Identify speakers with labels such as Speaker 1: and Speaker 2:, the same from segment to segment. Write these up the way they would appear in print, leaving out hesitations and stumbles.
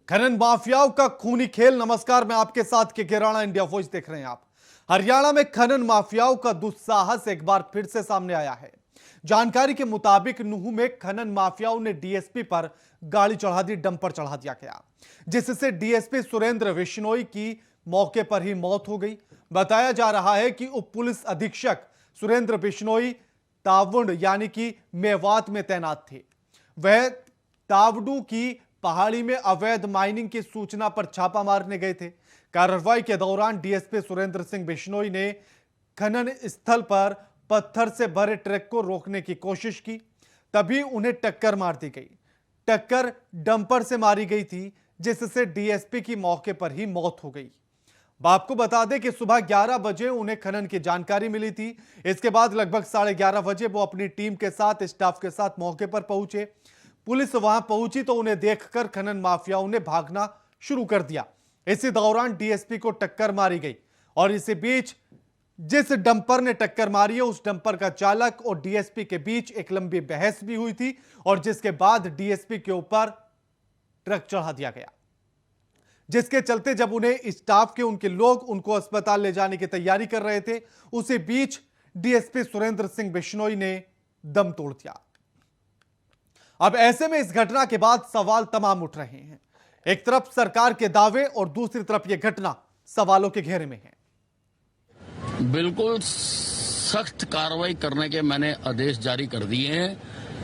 Speaker 1: खनन माफियाओं का खूनी खेल। नमस्कार, मैं आपके साथ के राणा, इंडिया वॉइस देख रहे हैं आप। हरियाणा में खनन माफियाओं का दुस्साहस एक बार फिर से सामने आया है। जानकारी के मुताबिक नूह में खनन माफियाओं ने डीएसपी पर गाड़ी चढ़ा दी, डंपर चढ़ा दिया गया, जिससे डीएसपी सुरेंद्र बिश्नोई की मौके पर ही मौत हो गई। बताया जा रहा है कि उप पुलिस अधीक्षक सुरेंद्र बिश्नोई तावुंड यानी कि मेवात में तैनात थे। वह तावडू की पहाड़ी में अवैध माइनिंग की सूचना पर छापा मारने गए थे। कार्रवाई के दौरान डीएसपी सुरेंद्र सिंह बिश्नोई ने खनन स्थल पर पत्थर से भरे ट्रक को रोकने की कोशिश की, तभी उन्हें टक्कर मार दी गई। टक्कर डंपर से मारी गई थी, जिससे डीएसपी की मौके पर ही मौत हो गई। आपको बता दें कि सुबह 11 बजे उन्हें खनन की जानकारी मिली थी। इसके बाद लगभग 11:30 बजे वो अपनी टीम के साथ, स्टाफ के साथ मौके पर पहुंचे। पुलिस वहां पहुंची तो उन्हें देखकर खनन माफियाओं ने भागना शुरू कर दिया। इसी दौरान डीएसपी को टक्कर मारी गई और इसी बीच जिस डंपर ने टक्कर मारी है, उस डंपर का चालक और डीएसपी के बीच एक लंबी बहस भी हुई थी और जिसके बाद डीएसपी के ऊपर ट्रक चढ़ा दिया गया, जिसके चलते जब उन्हें स्टाफ के उनके लोग उनको अस्पताल ले जाने की तैयारी कर रहे थे, उसी बीच डीएसपी सुरेंद्र सिंह बिश्नोई ने दम तोड़ दिया। अब ऐसे में इस घटना के बाद सवाल तमाम उठ रहे हैं। एक तरफ सरकार के दावे और दूसरी तरफ यह घटना सवालों के घेरे में है।
Speaker 2: बिल्कुल सख्त कार्रवाई करने के मैंने आदेश जारी कर दिए हैं,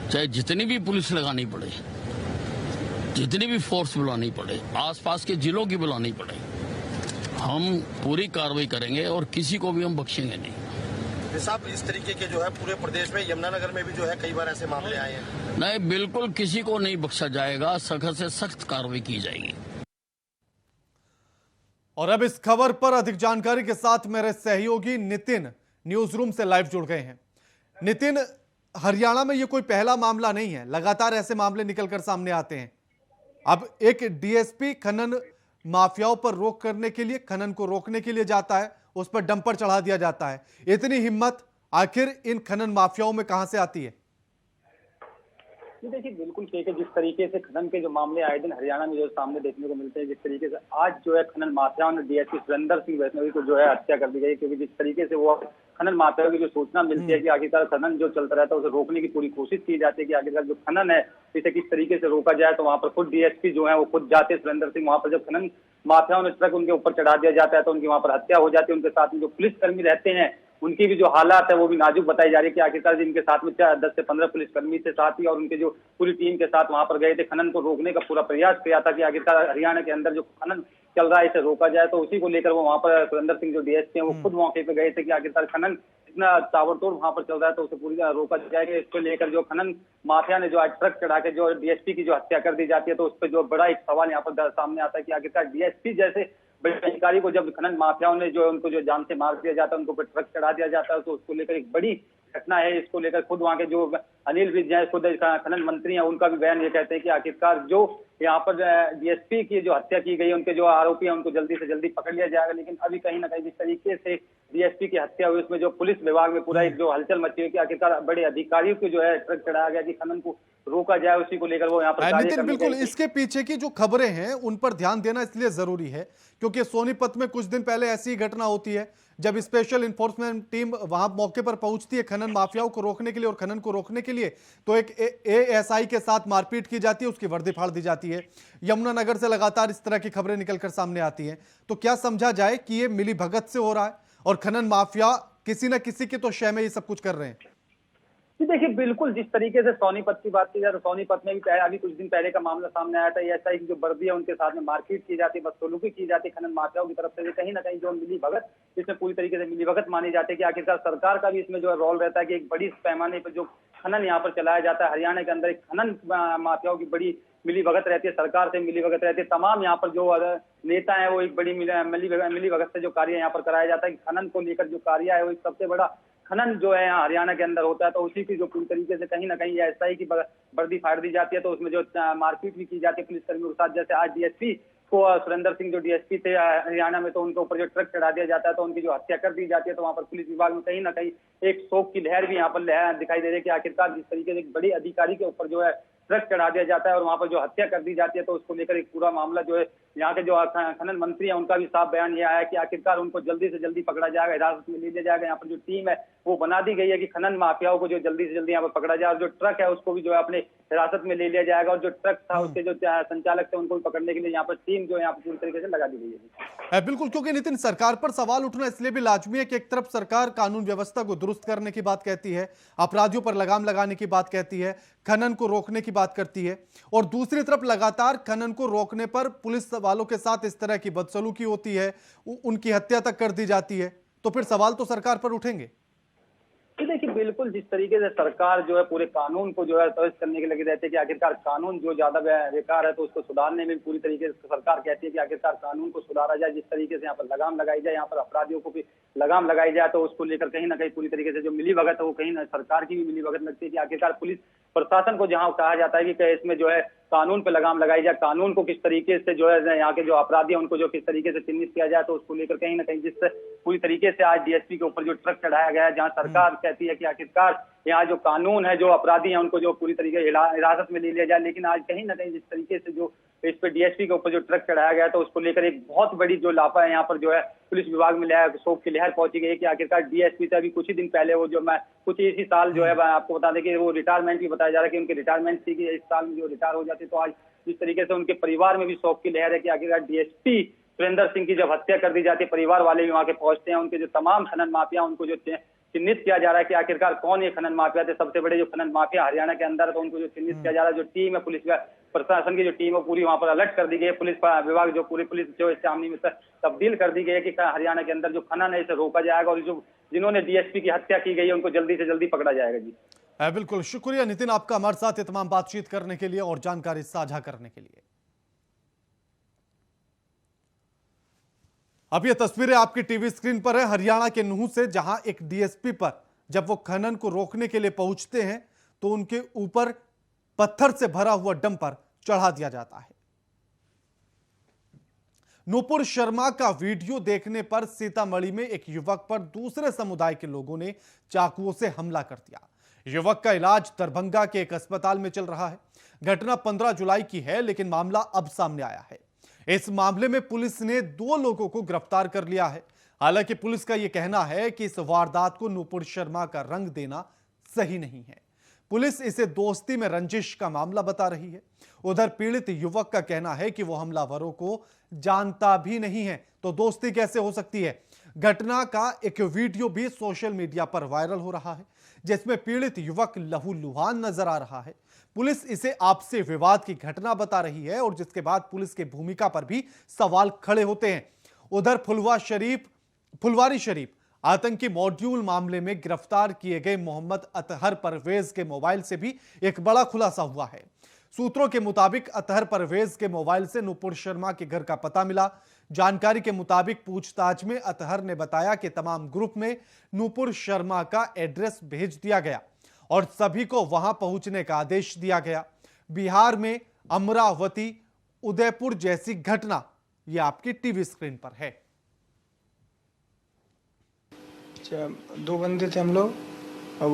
Speaker 2: चाहे जितनी भी पुलिस लगानी पड़े, जितनी भी फोर्स बुलानी पड़े, आसपास के जिलों की बुलानी पड़े, हम पूरी कार्रवाई करेंगे और किसी को भी हम बख्शेंगे नहीं।
Speaker 3: साहब, इस तरीके के जो है पूरे प्रदेश में, यमुनानगर में भी जो है कई बार ऐसे मामले आए हैं।
Speaker 2: नहीं, बिल्कुल किसी को नहीं बख्शा जाएगा, सख्त से सख्त कार्रवाई की जाएगी।
Speaker 1: और अब इस खबर पर अधिक जानकारी के साथ मेरे सहयोगी नितिन न्यूज रूम से लाइव जुड़ गए हैं। नितिन, हरियाणा में यह कोई पहला मामला नहीं है, लगातार ऐसे मामले निकलकर सामने आते हैं। अब एक डीएसपी खनन माफियाओं पर रोक करने के लिए, खनन को रोकने के लिए जाता है, उस पर डंपर चढ़ा दिया जाता है। इतनी हिम्मत आखिर इन खनन माफियाओं में कहां से आती है?
Speaker 4: जी देखिए, बिल्कुल ठीक है। जिस तरीके से खनन के जो मामले आए दिन हरियाणा में जो सामने देखने को मिलते हैं, जिस तरीके से आज जो है खनन माफियाओं ने डीएसपी सुरेंद्र सिंह बिश्नोई को जो है हत्या कर दी गई, क्योंकि जिस तरीके से वो खनन माफियाओं की जो सूचना मिलती है कि आखिरकार खनन जो चलता रहता है उसे रोकने की पूरी कोशिश की जाती है कि आखिरकार जो खनन है इसे किस तरीके से रोका जाए, तो वहां पर खुद डीएसपी जो है वो खुद जाते सुरेंद्र सिंह वहां पर। जब खनन माफियाओं ने ट्रक उनके ऊपर चढ़ा दिया जाता है तो उनकी वहां पर हत्या हो जाती है। उनके साथ में जो पुलिसकर्मी रहते हैं उनकी भी जो हालात है वो भी नाजुक बताई जा रही है कि आखिरकार जिनके साथ में 10 से 15 पुलिसकर्मी थे साथ ही, और उनके जो पूरी टीम के साथ वहां पर गए थे, खनन को रोकने का पूरा प्रयास किया था कि आखिरकार हरियाणा के अंदर जो खनन चल रहा है इसे रोका जाए। तो उसी को लेकर वो वहां पर सुरेंद्र सिंह जो डीएसपी हैं वो खुद मौके पर गए थे कि आखिरकार खनन इतना ताबड़तोड़ वहां पर चल रहा है तो उसे पूरी रोका जाएगा। इसको लेकर जो खनन माफिया ने जो आज ट्रक चढ़ा के जो डीएसपी की जो हत्या कर दी जाती है, तो उस पर जो बड़ा एक सवाल यहाँ पर सामने आता है कि आखिरकार डीएसपी जैसे बड़े अधिकारी को जब खनन माफियाओं ने जो उनको जो जान से मार दिया जाता है, उनको पर ट्रक चढ़ा दिया जाता है, तो उसको लेकर एक बड़ी घटना है। इसको लेकर खुद वहां के जो अनिल विज हैं, खुद खनन मंत्री हैं, उनका भी बयान ये कहते हैं कि आखिरकार जो यहाँ पर डीएसपी की जो हत्या की गई, उनके जो आरोपी हैं उनको जल्दी से जल्दी पकड़ लिया जाएगा। लेकिन अभी कहीं ना कहीं जिस तरीके से डीएसपी की हत्या हुई उसमें जो पुलिस विभाग में पूरा एक जो हलचल मची है कि आखिरकार बड़े अधिकारियों को जो है ट्रक चढ़ाया गया कि खनन को रोका जाए, उसी को लेकर वो यहाँ पर
Speaker 1: नितिन, बिल्कुल इसके पीछे की जो खबरें हैं उन पर ध्यान देना इसलिए जरूरी है क्योंकि सोनीपत में कुछ दिन पहले ऐसी घटना होती है जब स्पेशल इन्फोर्समेंट टीम वहां मौके पर पहुंचती है खनन माफियाओं को रोकने के लिए और खनन को रोकने के लिए, तो एक एएसआई के साथ मारपीट की जाती है, उसकी वर्दी फाड़ दी जाती है। यमुनानगर से लगातार इस तरह की खबरें निकलकर सामने आती हैं। तो क्या समझा जाए कि ये मिली भगत से हो रहा है और खनन माफिया किसी न किसी के तो शय में ये सब कुछ कर रहे हैं?
Speaker 4: जी देखिए, बिल्कुल जिस तरीके से सोनीपत की बात की जाए तो सोनीपत में भी अभी कुछ दिन पहले का मामला सामने आया था। एएसआई की जो वर्दी है उनके साथ में मारपीट की जाती है, बदसलूकी की जाती है खनन माफियाओं की तरफ से। कहीं ना कहीं जो मिली भगत, इसमें पूरी तरीके से मिली भगत मानी जाती है कि आखिरकार सरकार का भी इसमें जो रोल रहता है कि एक बड़ी पैमाने पर जो खनन यहाँ पर चलाया जाता है हरियाणा के अंदर, एक खनन माफियाओं की बड़ी मिली भगत रहती है, सरकार से मिली भगत रहती है। तमाम यहाँ पर जो नेता है वो एक बड़ी मिली भगत से जो कार्य यहाँ पर कराया जाता है कि खनन को लेकर जो कार्य है वो एक सबसे बड़ा खनन जो है यहाँ हरियाणा के अंदर होता है, तो उसी की जो पूरी तरीके से कहीं ना कहीं एएसआई की वर्दी फाड़ दी जाती है, तो उसमें जो मारपीट भी की जाती है पुलिसकर्मियों के साथ। जैसे आज डीएसपी को सुरेंद्र सिंह जो डीएसपी थे हरियाणा में, तो उनके ऊपर जो ट्रक चढ़ा दिया जाता है तो उनकी जो हत्या कर दी जाती है, तो वहां पर पुलिस विभाग में कहीं ना कहीं एक शोक की लहर भी यहाँ पर दिखाई दे रही है कि आखिरकार जिस तरीके से एक बड़ी अधिकारी के ऊपर जो है ट्रक चढ़ा दिया जाता है और वहां पर जो हत्या कर दी जाती है। तो उसको लेकर एक पूरा मामला जो है यहाँ के जो खनन मंत्री है उनका भी साफ बयान ये आया कि आखिरकार उनको जल्दी से जल्दी पकड़ा जाएगा, हिरासत में ले लिया जाएगा। यहाँ पर जो टीम है वो बना दी गई है कि खनन माफियाओं को जो जल्दी से जल्दी यहाँ पर पकड़ा जाए, और जो ट्रक है उसको भी जो है अपने हिरासत में ले लिया जाएगा, और जो ट्रक था उसके जो संचालक थे उनको भी पकड़ने के लिए यहाँ पर टीम जो है यहाँ पर पूरी तरीके से लगा दी गई है।
Speaker 1: बिल्कुल, क्योंकि नितिन, सरकार पर सवाल उठना इसलिए भी लाजमी है कि एक तरफ सरकार कानून व्यवस्था को दुरुस्त करने की बात कहती है, अपराधियों पर लगाम लगाने की बात कहती है, खनन को रोकने की बात करती है, और दूसरी तरफ लगातार खनन को रोकने पर पुलिस वालों के साथ इस तरह की बदसलूकी होती है, उनकी हत्या तक कर दी जाती है। तो फिर सवाल तो सरकार पर उठेंगे।
Speaker 4: देखिए, बिल्कुल जिस तरीके से सरकार जो है पूरे कानून को जो है ध्वस्त करने के लगे रहते हैं कि आखिरकार कानून जो ज्यादा बेकार है तो उसको सुधारने में पूरी तरीके से सरकार कहती है कि आखिरकार कानून को सुधारा जाए, जिस तरीके से यहाँ पर लगाम लगाई जाए, यहाँ पर अपराधियों को भी लगाम लगाई जाए। तो उसको लेकर कहीं ना कहीं पूरी तरीके से जो मिली भगत है वो कहीं ना सरकार की भी मिली भगत लगती है कि आखिरकार पुलिस प्रशासन को जहाँ कहा जाता है कि इसमें जो है कानून पे लगाम लगाई जाए, कानून को किस तरीके से जो है यहाँ के जो अपराधी हैं उनको जो किस तरीके से चिन्हित किया जाए। तो उसको लेकर कहीं ना कहीं जिस पूरी तरीके से आज डीएसपी के ऊपर जो ट्रक चढ़ाया गया है, जहाँ सरकार कहती है कि आखिरकार यहाँ जो कानून है, जो अपराधी हैं उनको जो पूरी तरीके हिरासत में ले लिया जाए, लेकिन आज कहीं ना कहीं जिस तरीके से जो इस पे डीएसपी के ऊपर जो ट्रक चढ़ाया गया है तो उसको लेकर एक बहुत बड़ी जो लापा है यहाँ पर जो है पुलिस विभाग में शोक की लहर पहुंची गई है कि आखिरकार डीएसपी से अभी कुछ ही दिन पहले वो जो मैं कुछ इसी साल जो है आपको बता दें कि वो रिटायरमेंट भी बताया जा रहा है कि उनकी रिटायरमेंट थी कि इस साल में जो रिटायर हो जाती। तो आज जिस तरीके से उनके परिवार में भी शोक की लहर है कि आखिरकार डीएसपी सुरेंद्र सिंह की जब हत्या कर दी जाती है, परिवार वाले भी वहां के पहुंचते हैं, उनके जो तमाम खनन माफिया उनको जो चिन्हित किया जा रहा है कि आखिरकार कौन ये खनन माफिया थे, सबसे बड़े जो खनन माफिया हरियाणा के अंदर है, तो उनको जो चिन्हित किया जा रहा है। जो टीम है पुलिस प्रशासन की जो टीम है पूरी वहां पर अलर्ट कर दी गई है, पुलिस विभाग जो पूरी पुलिस जो छावनी में तब्दील कर दी गई है कि हरियाणा के अंदर जो खनन है इसे रोका जाएगा और जो जिन्होंने डीएसपी की हत्या की गई है उनको जल्दी से जल्दी पकड़ा जाएगा। जी
Speaker 1: बिल्कुल, शुक्रिया नितिन आपका हमारे साथ ये तमाम बातचीत करने के लिए और जानकारी साझा करने के लिए। अब ये तस्वीरें आपकी टीवी स्क्रीन पर है हरियाणा के नूह से, जहां एक डीएसपी पर जब वो खनन को रोकने के लिए पहुंचते हैं तो उनके ऊपर पत्थर से भरा हुआ डंपर चढ़ा दिया जाता है। नूपुर शर्मा का वीडियो देखने पर सीतामढ़ी में एक युवक पर दूसरे समुदाय के लोगों ने चाकुओं से हमला कर दिया। युवक का इलाज दरभंगा के एक अस्पताल में चल रहा है। घटना 15 जुलाई की है, लेकिन मामला अब सामने आया है। इस मामले में पुलिस ने 2 लोगों को गिरफ्तार कर लिया है। हालांकि पुलिस का यह कहना है कि इस वारदात को नूपुर शर्मा का रंग देना सही नहीं है। पुलिस इसे दोस्ती में रंजिश का मामला बता रही है। उधर पीड़ित युवक का कहना है कि वो हमलावरों को जानता भी नहीं है, तो दोस्ती कैसे हो सकती है। घटना का एक वीडियो भी सोशल मीडिया पर वायरल हो रहा है, जिसमें पीड़ित युवक लहूलुहान नजर आ रहा है। पुलिस इसे आपसी विवाद की घटना बता रही है और जिसके बाद पुलिस की भूमिका पर भी सवाल खड़े होते हैं। उधर फुलवारी शरीफ आतंकी मॉड्यूल मामले में गिरफ्तार किए गए मोहम्मद अतहर परवेज के मोबाइल से भी एक बड़ा खुलासा हुआ है। सूत्रों के मुताबिक अतहर परवेज के मोबाइल से नूपुर शर्मा के घर का पता मिला। जानकारी के मुताबिक पूछताछ में अतहर ने बताया कि तमाम ग्रुप में नूपुर शर्मा का एड्रेस भेज दिया गया और सभी को वहां पहुंचने का आदेश दिया गया। बिहार में अमरावती, उदयपुर जैसी घटना यह आपकी टीवी स्क्रीन पर है।
Speaker 5: 2 बंदे थे हम लोग, और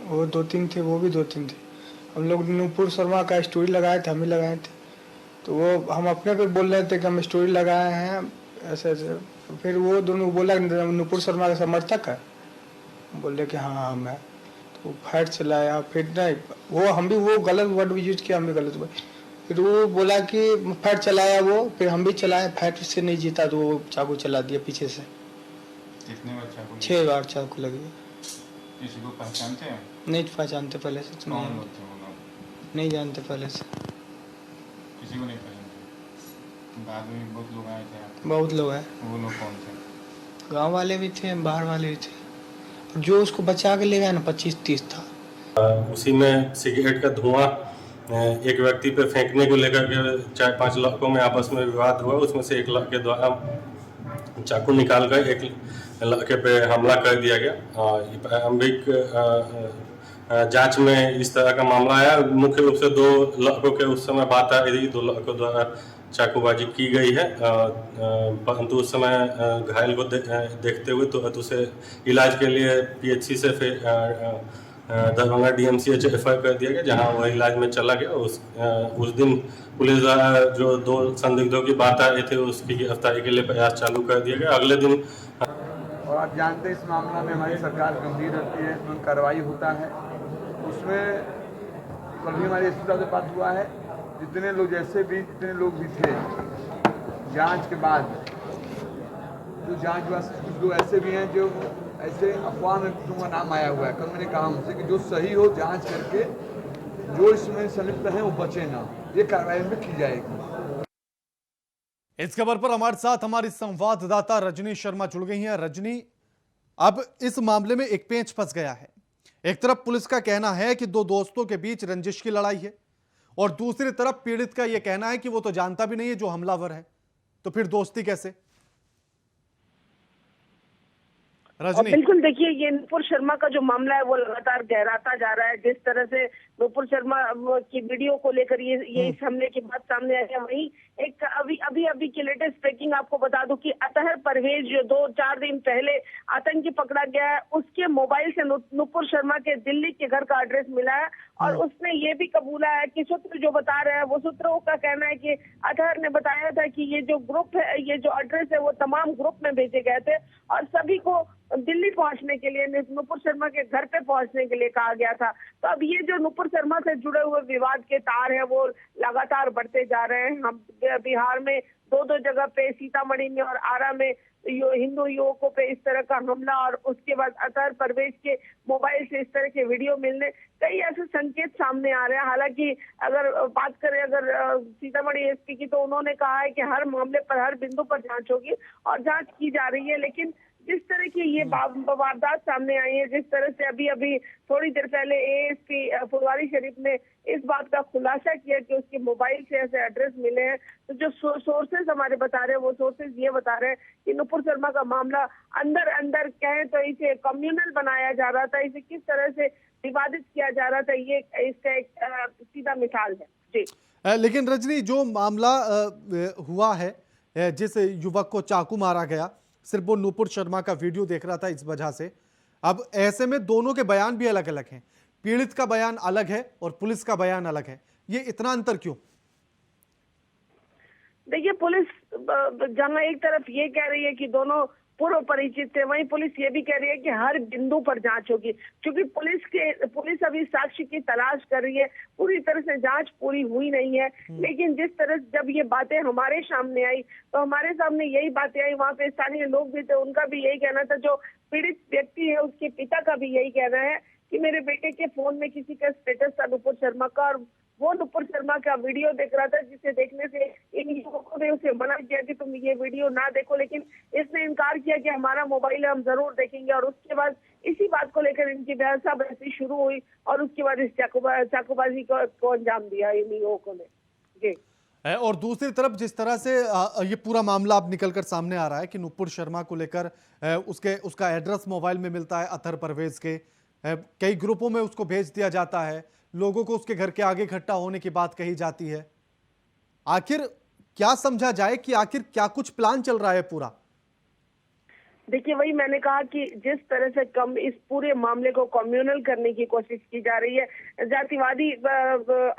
Speaker 5: वो 2-3 थे, वो भी 2-3 थे। हम लोग नूपुर शर्मा का स्टोरी लगाए थे, हम ही लगाए थे। तो वो हम अपने पे बोल रहे थे कि हम स्टोरी लगाए हैं ऐसे ऐसे। फिर वो दोनों बोला नूपुर शर्मा का समर्थक है, बोले कि हाँ हम है। तो फाइट चलाया, फिर नहीं वो हम भी वो गलत वर्ड भी यूज किया, हम भी गलत वर्ड। फिर वो बोला कि फाइट चलाया वो, फिर हम भी चलाए, फाइट से नहीं जीता तो वो चाकू चला दिया पीछे से।
Speaker 6: कितने बार चाकू?
Speaker 5: 6 बार चाकू लगी।
Speaker 6: किसी को पहचानते हैं?
Speaker 5: नहीं पहचानते पहले से, तो
Speaker 6: कौन लोग थे वो लोग?
Speaker 5: नहीं जानते पहले से,
Speaker 6: किसी को नहीं पहचानते। बाद में बहुत लोग आए थे।
Speaker 5: बहुत लोग हैं।
Speaker 6: वो लोग कौन थे?
Speaker 5: गांव वाले भी थे, बाहर वाले भी थे। जो उसको बचा के ले गया ना 25-30 था।
Speaker 7: उसी में सिगरेट का धुआं एक व्यक्ति पे फेंकने को लेकर के 4-5 लड़कों में आपस में विवाद हुआ। उसमें से एक लड़के द्वारा चाकू निकाल कर एक लड़के पे हमला कर दिया गया। प्रारंभिक जांच में इस तरह का मामला आया। मुख्य रूप से 2 लड़कों के उस समय बात आ रही थी, 2 लड़कों द्वारा चाकूबाजी की गई है, परंतु उस समय घायल को देखते हुए तो उसे इलाज के लिए पीएचसी से फिर दरभंगा DMCH FI कर दिया गया, जहां वह इलाज में चला गया। उस दिन पुलिस द्वारा जो 2 संदिग्धों की बात आई थी उसकी गिरफ्तारी के लिए प्रयास चालू कर दिया गया। अगले दिन
Speaker 8: और आप जानते हैं इस मामला में हमारी सरकार गंभीर रहती है, तुरंत कार्रवाई होता है। उसमें कल भी हमारे एसपी साहब से बात हुआ है, जितने लोग भी थे जांच के बाद, जो जांच हुआ कुछ लोग ऐसे भी हैं जो ऐसे अफवाह में कुछ का नाम आया हुआ है। कल मैंने कहा उनसे कि जो सही हो जांच करके जो इसमें संलिप्त हैं वो बचे ना, ये कार्रवाई में की जाएगी।
Speaker 1: इस खबर पर हमारे साथ हमारी संवाददाता रजनी शर्मा जुड़ गई हैं। रजनी, अब इस मामले में एक पेंच फंस गया है। एक तरफ पुलिस का कहना है कि 2 दोस्तों के बीच रंजिश की लड़ाई है और दूसरी तरफ पीड़ित का यह कहना है कि वो तो जानता भी नहीं है जो हमलावर है, तो फिर दोस्ती कैसे? रजनी,
Speaker 9: बिल्कुल, देखिए ये नुपुर शर्मा का जो मामला है वो लगातार गहराता जा रहा है। जिस तरह से नुपुर शर्मा की वीडियो को लेकर ये इस हमले की बात सामने आई है, वहीं एक अभी की लेटेस्ट ब्रेकिंग आपको बता दूं कि अतहर परवेज जो 2-4 दिन पहले आतंकी पकड़ा गया है, उसके मोबाइल से नुपुर शर्मा के दिल्ली के घर का एड्रेस मिला है और उसने ये भी कबूला है कि सूत्र जो बता रहे हैं वो सूत्रों का कहना है कि अतहर ने बताया था कि ये जो ग्रुप है, ये जो एड्रेस है वो तमाम ग्रुप में भेजे गए थे और सभी को दिल्ली पहुंचने के लिए, नुपुर शर्मा के घर पे पहुंचने के लिए कहा गया था। तो अब ये जो नुपुर शर्मा से जुड़े हुए विवाद के तार हैं वो लगातार बढ़ते जा रहे हैं। हम बिहार में 2 जगह पे, सीतामढ़ी में और आरा में हिंदू युवकों पे इस तरह का हमला और उसके बाद अतहर परवेज के मोबाइल से इस तरह के वीडियो मिलने, कई ऐसे संकेत सामने आ रहे हैं। हालांकि अगर बात करें सीतामढ़ी एसपी की, तो उन्होंने कहा है कि हर मामले पर, हर बिंदु पर जांच होगी और जांच की जा रही है। लेकिन जिस तरह की ये वारदात सामने आई है, जिस तरह से अभी थोड़ी देर पहले एएसपी फुलवारी शरीफ ने इस बात का खुलासा किया कि उसके मोबाइल से ऐसे एड्रेस मिले हैं, तो जो सोर्सेज हमारे बता रहे हैं वो सोर्सेज ये बता रहे हैं कि नुपुर शर्मा का मामला अंदर कहें तो इसे कम्युनल बनाया जा रहा था, इसे किस तरह से विवादित किया जा रहा था, ये इसका एक सीधा मिसाल है जी।
Speaker 1: लेकिन रजनी, जो मामला हुआ है, जिस युवक को चाकू मारा गया, सिर्फ वो नुपुर शर्मा का वीडियो देख रहा था इस वजह से, अब ऐसे में दोनों के बयान भी अलग अलग हैं। पीड़ित का बयान अलग है और पुलिस का बयान अलग है, ये इतना अंतर क्यों?
Speaker 9: देखिए, पुलिस जहां एक तरफ ये कह रही है कि दोनों पूर्व परिचित थे, वहीं पुलिस ये भी कह रही है कि हर बिंदु पर जांच होगी, क्योंकि पुलिस अभी साक्ष्य की तलाश कर रही है, पूरी तरह से जांच पूरी हुई नहीं है। लेकिन जिस तरह जब ये बातें हमारे सामने आई तो हमारे सामने यही बातें आई, वहाँ पे स्थानीय लोग भी थे, उनका भी यही कहना था, जो पीड़ित व्यक्ति है उसके पिता का भी यही कहना है कि मेरे बेटे के फोन में किसी का स्टेटस था नुपुर शर्मा का और वो नुपुर शर्मा का वीडियो देख रहा था, जिसे देखने से इन युवकों ने उसे मना किया कि तुम ये वीडियो ना देखो, लेकिन इसने इनकार किया कि हमारा मोबाइल है, हम जरूर देखेंगे। और उसके बाद इसी बात को लेकर इनकी बहसाबहसी शुरू हुई और उसके बाद इस चाकूबाजी को अंजाम दिया इन युवकों ने जी।
Speaker 1: और दूसरी तरफ जिस तरह से ये पूरा मामला अब निकलकर सामने आ रहा है कि नुपुर शर्मा को लेकर उसका एड्रेस मोबाइल में मिलता है अतहर परवेज के, कई ग्रुपों में उसको भेज दिया जाता है, लोगों को उसके घर के आगे इकट्ठा होने की बात कही जाती है। आखिर क्या समझा जाए कि आखिर क्या कुछ प्लान चल रहा है पूरा?
Speaker 9: देखिए, वही मैंने कहा कि जिस तरह से इस पूरे मामले को कम्युनल करने की कोशिश की जा रही है, जातिवादी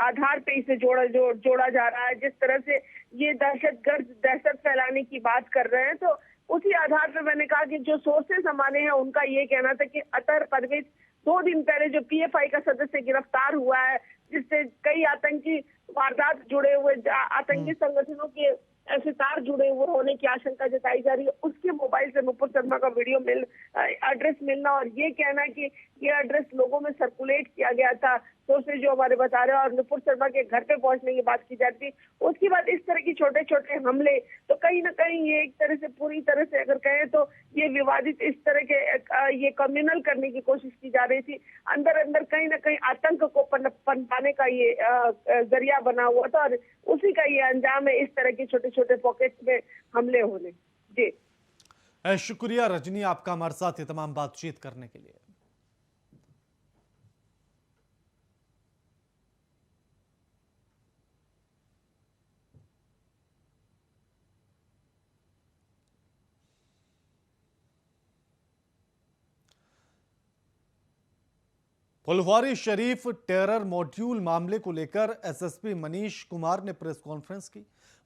Speaker 9: आधार पे इसे जोड़ा जा रहा है, जिस तरह से ये दहशत फैलाने की बात कर रहे हैं, तो उसी आधार पर मैंने कहा कि जो सोर्सेस हमारे हैं उनका ये कहना था कि अतहर परवेज 2 दिन पहले जो पीएफआई का सदस्य गिरफ्तार हुआ है, जिससे कई आतंकी वारदात जुड़े हुए आतंकी संगठनों के ऐसे तार जुड़े हुए होने की आशंका जताई जा रही है, उसके मोबाइल से नुपुर शर्मा का वीडियो एड्रेस मिलना और ये कहना कि ये एड्रेस लोगों में सर्कुलेट किया गया था, सोर्सेज जो हमारे बता रहे हैं, और नुपुर शर्मा के घर पे पहुंचने की बात की जाती है। उसके बाद इस तरह की छोटे छोटे हमले, तो कहीं ना कहीं ये एक तरह से, पूरी तरह से अगर कहें तो ये विवादित इस तरह के ये कम्युनल करने की कोशिश की जा रही थी, अंदर कहीं ना कहीं आतंक को पनपाने का ये जरिया बना हुआ था और उसी का ये अंजाम है, इस तरह के छोटे छोटे पॉकेट्स में हमले होने जी।
Speaker 1: शुक्रिया रजनी, आपका हमारे साथ ये तमाम बातचीत करने के लिए। फुलवारी शरीफ टेरर मॉड्यूल मामले को लेकर एसएसपी मनीष कुमार ने प्रेस कॉन्फ्रेंस की।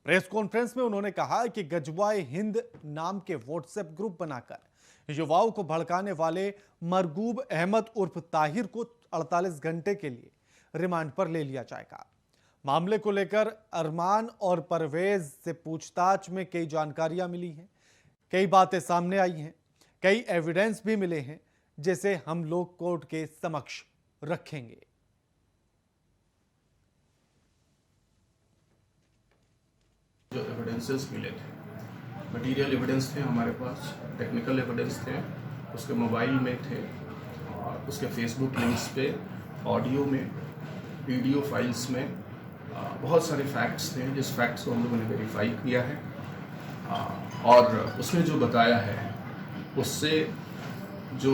Speaker 1: प्रेस कॉन्फ्रेंस में उन्होंने कहा कि गजवाए हिंद नाम के व्हाट्सएप ग्रुप बनाकर युवाओं को भड़काने वाले मरगूब अहमद उर्फ ताहिर को 48 घंटे के लिए रिमांड पर ले लिया जाएगा। मामले को लेकर अरमान और परवेज से पूछताछ में कई जानकारियां मिली हैं, कई बातें सामने आई हैं, कई एविडेंस भी मिले हैं, जिसे हम लोग कोर्ट के समक्ष रखेंगे।
Speaker 10: जो एविडेंसेस मिले थे, मटेरियल एविडेंस थे हमारे पास, टेक्निकल एविडेंस थे, उसके मोबाइल में थे और उसके फेसबुक लिंक्स पे, ऑडियो में, वीडियो फाइल्स में बहुत सारे फैक्ट्स थे, जिस फैक्ट्स को हम लोगों ने वेरीफाई किया है और उसमें जो बताया है उससे जो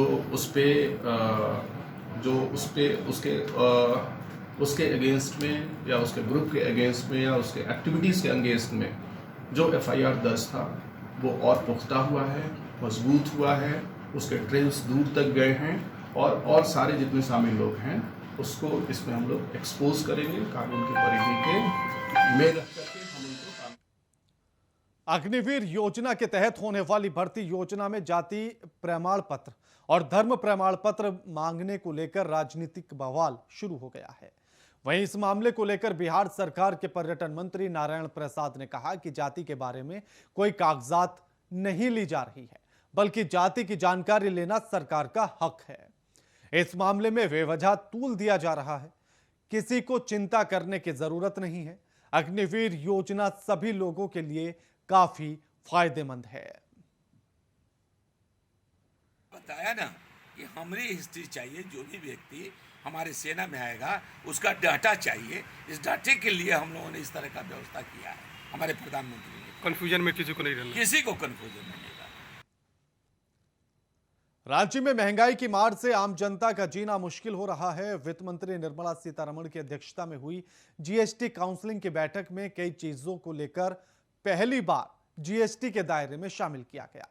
Speaker 10: उसके अगेंस्ट में या उसके ग्रुप के अगेंस्ट में या उसके एक्टिविटीज़ के अगेंस्ट में जो एफआईआर दर्ज था वो और पुख्ता हुआ है, मजबूत हुआ है, उसके ट्रेल्स दूर तक गए हैं और सारे जितने शामिल लोग हैं उसको इसमें हम लोग एक्सपोज करेंगे कानून की परिधि के में रख करके हम उनको।
Speaker 1: अग्निवीर योजना के तहत होने वाली भर्ती योजना में जाति प्रमाण पत्र और धर्म प्रमाण पत्र मांगने को लेकर राजनीतिक बवाल शुरू हो गया है। वहीं इस मामले को लेकर बिहार सरकार के पर्यटन मंत्री नारायण प्रसाद ने कहा कि जाति के बारे में कोई कागजात नहीं ली जा रही है, बल्कि जाति की जानकारी लेना सरकार का हक है। इस मामले में बेवजह तूल दिया जा रहा है, किसी को चिंता करने की जरूरत नहीं है। अग्निवीर योजना सभी लोगों के लिए काफी फायदेमंद है।
Speaker 11: बताया ना कि हमारी हिस्ट्री चाहिए, जो भी व्यक्ति हमारे सेना में आएगा उसका डाटा चाहिए। इस डाटे के लिए हम लोगों ने इस तरह का व्यवस्था किया है। हमारे प्रधानमंत्री ने
Speaker 6: कंफ्यूजन में किसी को नहीं रहना,
Speaker 11: किसी को कंफ्यूजन नहीं होगा।
Speaker 1: राज्य में महंगाई की मार से आम जनता का जीना मुश्किल हो रहा है। वित्त मंत्री निर्मला सीतारमण की अध्यक्षता में हुई जीएसटी काउंसिलिंग की बैठक में कई चीजों को लेकर पहली बार जीएसटी के दायरे में शामिल किया गया,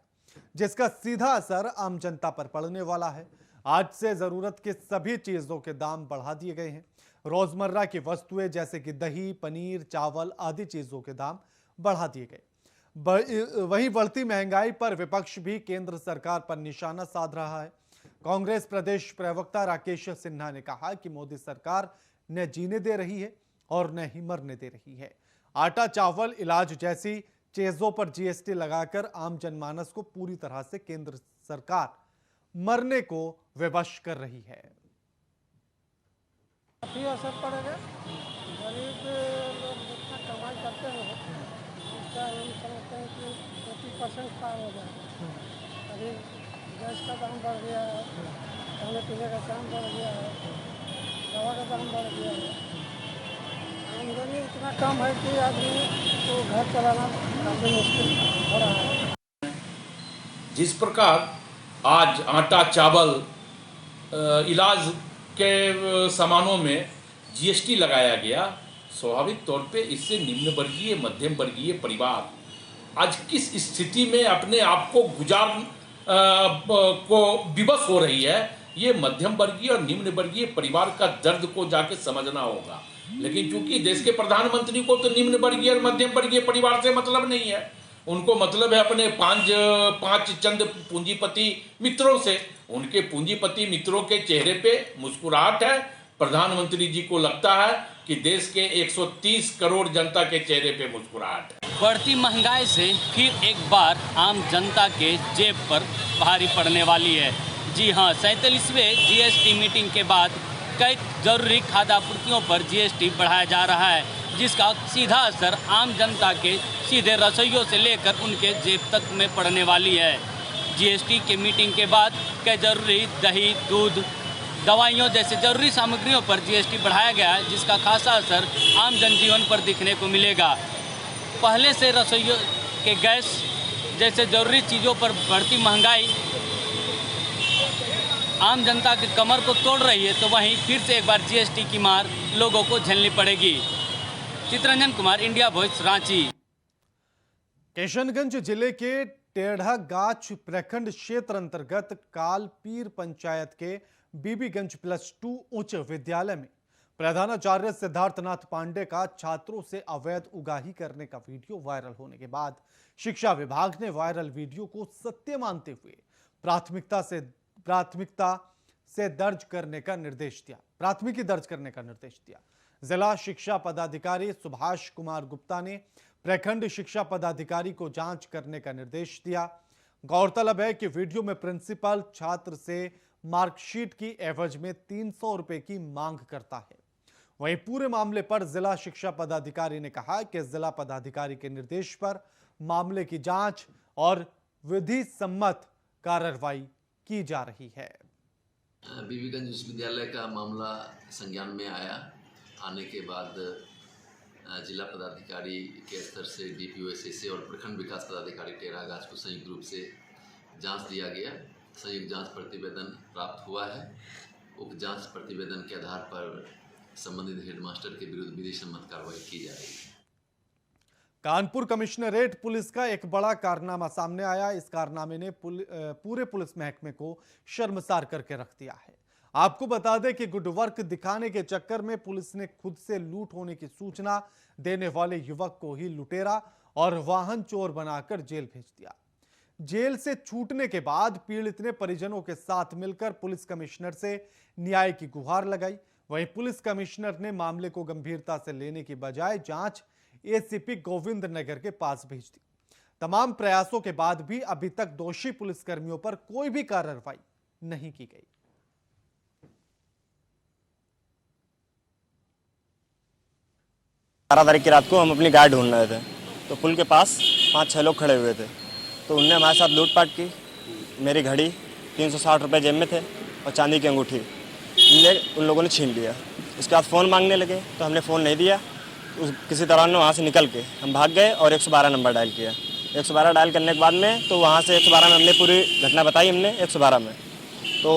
Speaker 1: जिसका सीधा असर आम जनता पर पड़ने वाला है। आज से जरूरत की सभी चीजों के दाम बढ़ा दिए गए हैं। रोजमर्रा की वस्तुएं जैसे कि दही, पनीर, चावल आदि चीजों के दाम बढ़ा दिए गए। वहीं बढ़ती महंगाई पर विपक्ष भी केंद्र सरकार पर निशाना साध रहा है। कांग्रेस प्रदेश प्रवक्ता राकेश सिन्हा ने कहा कि मोदी सरकार न जीने दे रही है और न ही मरने दे रही है। आटा, चावल, इलाज जैसी चीजों पर जीएसटी लगाकर आम जनमानस को पूरी तरह से केंद्र सरकार मरने को विवश कर रही है।
Speaker 12: काफी असर पड़ेगा। गरीब लोग जितना कमाई करते हैं उसका हम समझते हैं कि 80% पार हो जाएगा। अभी गैस का दाम बढ़ गया है, खाने पीने का दाम बढ़ गया है, दवा का दाम बढ़ गया है। आमदनी इतना कम है कि आदमी को घर चलाना काफी मुश्किल हो रहा है।
Speaker 13: जिस प्रकार आज आटा, चावल, इलाज के सामानों में जीएसटी लगाया गया, स्वाभाविक तौर पे इससे निम्न वर्गीय, मध्यम वर्गीय परिवार आज किस स्थिति में अपने आप को को विवश हो रही है, ये मध्यम वर्गीय और निम्न वर्गीय परिवार का दर्द को जाके समझना होगा। लेकिन चूंकि देश के प्रधानमंत्री को तो निम्न वर्गीय और मध्यम वर्गीय परिवार से मतलब नहीं है, उनको मतलब है अपने पांच चंद पूंजीपति मित्रों से। उनके पूंजीपति मित्रों के चेहरे पे मुस्कुराहट है। प्रधानमंत्री जी को लगता है कि देश के 130 करोड़ जनता के चेहरे पे मुस्कुराहट है।
Speaker 14: बढ़ती महंगाई से फिर एक बार आम जनता के जेब पर भारी पड़ने वाली है। जी हाँ, 47वें जीएसटी मीटिंग के बाद कई जरूरी खाद्य आपूर्तियों पर जीएसटी बढ़ाया जा रहा है, जिसका सीधा असर आम जनता के सीधे रसोइयों से लेकर उनके जेब तक में पड़ने वाली है। जीएसटी के मीटिंग के बाद कई जरूरी दही, दूध, दवाइयों जैसे जरूरी सामग्रियों पर जीएसटी बढ़ाया गया है, जिसका खासा असर आम जनजीवन पर दिखने को मिलेगा। पहले से रसोइयों के गैस जैसे जरूरी चीज़ों पर बढ़ती महंगाई आम जनता की कमर को तोड़ रही है, तो वहीं फिर से एक बार जीएसटी की मार लोगों को झेलनी पड़ेगी। Chitranjan Kumar, India voice, Ranchi.
Speaker 1: किशनगंज जिले के टेढ़ा गाछ प्रखंड क्षेत्र अंतर्गत कालपीर पंचायत के बीबीगंज +2 उच्च विद्यालय में प्रधानाचार्य सिद्धार्थनाथ पांडे का छात्रों से अवैध उगाही करने का वीडियो वायरल होने के बाद शिक्षा विभाग ने वायरल वीडियो को सत्य मानते हुए प्राथमिकता से दर्ज करने का निर्देश दिया। प्राथमिकी दर्ज करने का निर्देश दिया। जिला शिक्षा पदाधिकारी सुभाष कुमार गुप्ता ने प्रखंड शिक्षा पदाधिकारी को जांच करने का निर्देश दिया। गौरतलब है कि वीडियो में प्रिंसिपल छात्र से मार्कशीट की एवज में 300 रुपए की मांग करता है। वहीं पूरे मामले पर जिला शिक्षा पदाधिकारी ने कहा कि जिला पदाधिकारी के निर्देश पर मामले की जांच और विधि सम्मत कार्रवाई की जा रही है।
Speaker 15: बीबीगंज विश्वविद्यालय का मामला संज्ञान में आने के बाद जिला पदाधिकारी के स्तर से डीपीओ एसएसए और प्रखंड विकास पदाधिकारी टेरागाछ को संयुक्त रूप से जांच दिया गया। संयुक्त जांच प्रतिवेदन प्राप्त हुआ है। उक्त जांच प्रतिवेदन के आधार पर संबंधित हेडमास्टर के विरुद्ध विधि सम्मत कार्रवाई की जा रही है।
Speaker 1: कानपुर कमिश्नरेट पुलिस का एक बड़ा कारनामा सामने आया। इस कारनामे ने पूरे पुलिस महकमे को शर्मसार करके रख दिया है। आपको बता दें कि गुड वर्क दिखाने के चक्कर में पुलिस ने खुद से लूट होने की सूचना देने वाले युवक को ही लुटेरा और वाहन चोर बनाकर जेल भेज दिया। जेल से छूटने के बाद पीड़ित ने परिजनों के साथ मिलकर पुलिस कमिश्नर से न्याय की गुहार लगाई। वहीं पुलिस कमिश्नर ने मामले को गंभीरता से लेने की बजाय जांच एसीपी गोविंद नगर के पास भेज दी। तमाम प्रयासों के बाद भी अभी तक दोषी पुलिसकर्मियों पर कोई भी कार्रवाई नहीं की गई।
Speaker 16: 12 तारीख की रात को हम अपनी गाय ढूंढ रहे थे तो पुल के पास 5-6 लोग खड़े हुए थे तो उनने हमारे साथ लूटपाट की। मेरी घड़ी 360 रुपये जेब में थे और चांदी की अंगूठी उन लोगों ने छीन लिया। उसके बाद फ़ोन मांगने लगे तो हमने फ़ोन नहीं दिया। किसी तरह ने वहाँ से निकल के हम भाग गए और 112 नंबर डायल किया। 112 डायल करने के बाद में तो वहाँ से 112 में हमने पूरी घटना बताई। हमने 112 में तो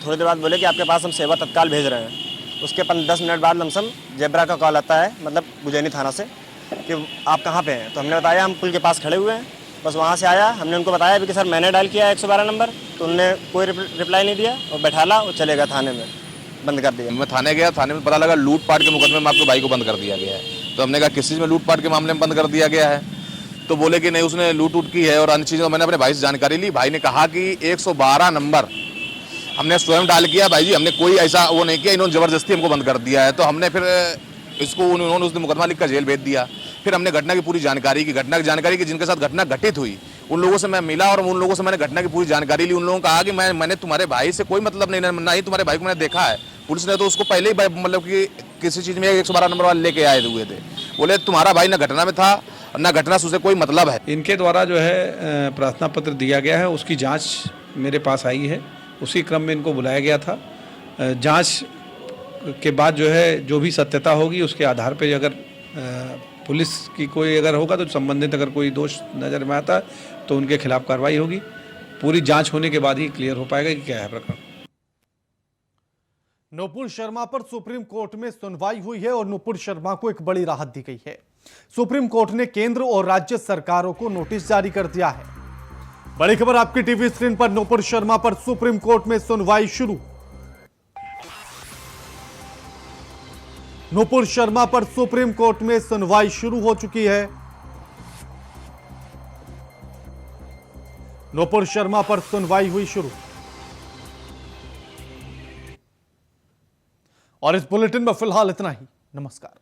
Speaker 16: थोड़ी देर बाद बोले कि आपके पास हम सेवा तत्काल भेज रहे हैं। उसके 10 मिनट बाद लमसम जेब्रा का कॉल आता है, मतलब गुजैनी थाना से, कि आप कहाँ पे हैं। तो हमने बताया हम पुल के पास खड़े हुए हैं। बस वहाँ से आया, हमने उनको बताया भी कि सर मैंने डायल किया 112 नंबर। तो उन्होंने कोई रिप्लाई नहीं दिया और बैठाला और चले गया थाने में, बंद कर दिया।
Speaker 17: मैं थाने गया, थाने में पता लगा लूटपाट के मुकदमे में आपके भाई को बंद कर दिया गया है। तो हमने कहा किस चीज़ में लूटपाट के मामले में बंद कर दिया गया है। तो बोले कि नहीं उसने लूट की है और अन्य चीज़ों। मैंने अपने भाई से जानकारी ली। भाई ने कहा कि 112 नंबर हमने स्वयं डायल किया। भाई जी हमने कोई ऐसा वो नहीं किया, इन्होंने ज़बरदस्ती हमको बंद कर दिया है। तो हमने फिर इसको उन्होंने उसने मुकदमा लिख कर जेल भेज दिया। फिर हमने घटना की पूरी जानकारी की, जिनके साथ घटना घटित हुई उन लोगों से मैं मिला और उन लोगों से मैंने घटना की पूरी जानकारी ली। उन लोगों ने कहा कि मैंने तुम्हारे भाई से कोई मतलब नहीं, ना ही तुम्हारे भाई को मैंने देखा है। पुलिस ने तो उसको पहले ही मतलब कि किसी चीज़ में 112 नंबर वाले लेके आए हुए थे। बोले तुम्हारा भाई ना घटना में था ना घटना से उसे कोई मतलब है।
Speaker 18: इनके द्वारा जो है प्रार्थना पत्र दिया गया है, उसकी जांच मेरे पास आई है। उसी क्रम में इनको बुलाया गया था। जांच के बाद जो है जो भी सत्यता होगी उसके आधार पर अगर पुलिस की कोई अगर होगा तो संबंधित अगर कोई दोष नज़र में आता है तो उनके खिलाफ कार्रवाई होगी। पूरी जांच होने के बाद ही क्लियर हो पाएगा कि क्या है प्रकरण।
Speaker 1: नुपुर शर्मा पर सुप्रीम कोर्ट में सुनवाई हुई है और नुपुर शर्मा को एक बड़ी राहत दी गई है। सुप्रीम कोर्ट ने केंद्र और राज्य सरकारों को नोटिस जारी कर दिया है। बड़ी खबर आपकी टीवी स्क्रीन पर। नुपुर शर्मा पर सुप्रीम कोर्ट में सुनवाई शुरू। नुपुर शर्मा पर सुप्रीम कोर्ट में सुनवाई शुरू हो चुकी है। नुपुर शर्मा पर सुनवाई हुई शुरू। और इस बुलेटिन में फिलहाल इतना ही। नमस्कार।